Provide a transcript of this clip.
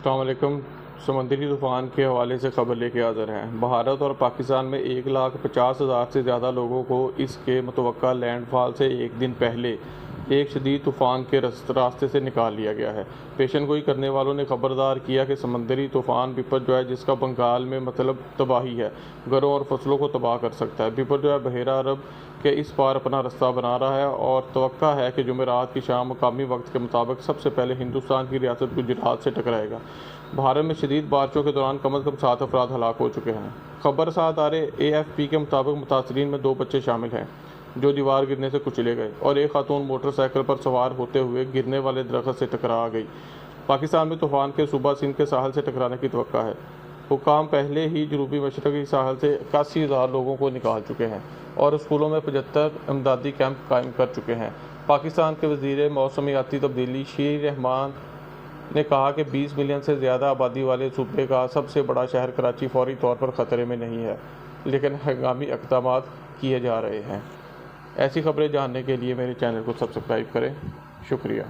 السلام علیکم۔ سمندری طوفان کے حوالے سے خبر لے کے حاضر ہیں۔ بھارت اور پاکستان میں 1,50,000 سے زیادہ لوگوں کو اس کے متوقع لینڈ فال سے ایک دن پہلے ایک شدید طوفان کے راستے سے نکال لیا گیا ہے۔ پیشن گوئی کرنے والوں نے خبردار کیا کہ سمندری طوفان بپرجوائے، جس کا بنگال میں مطلب تباہی ہے، گھروں اور فصلوں کو تباہ کر سکتا ہے۔ بپرجوائے بحیرہ عرب کے اس پار اپنا رستہ بنا رہا ہے اور توقع ہے کہ جمعرات کی شام مقامی وقت کے مطابق سب سے پہلے ہندوستان کی ریاست گجرات سے ٹکرائے گا۔ بھارت میں شدید بارشوں کے دوران کم از کم 7 افراد ہلاک ہو چکے ہیں۔ خبر ساتھ آ رہے AFP کے مطابق متاثرین میں 2 بچے شامل ہیں جو دیوار گرنے سے کچلے گئے اور ایک خاتون موٹر سائیکل پر سوار ہوتے ہوئے گرنے والے درخت سے ٹکرا گئی۔ پاکستان میں طوفان کے صوبہ سندھ کے ساحل سے ٹکرانے کی توقع ہے۔ حکام پہلے ہی جنوبی مشرقی ساحل سے 81,000 لوگوں کو نکال چکے ہیں اور اسکولوں میں 75 امدادی کیمپ قائم کر چکے ہیں۔ پاکستان کے وزیر موسمیاتی تبدیلی شیر رحمان نے کہا کہ 20 ملین سے زیادہ آبادی والے صوبے کا سب سے بڑا شہر کراچی فوری طور پر خطرے میں نہیں ہے، لیکن ہنگامی اقدامات کیے جا رہے ہیں۔ ایسی خبریں جاننے کے لیے میرے چینل کو سبسکرائب کریں۔ شکریہ۔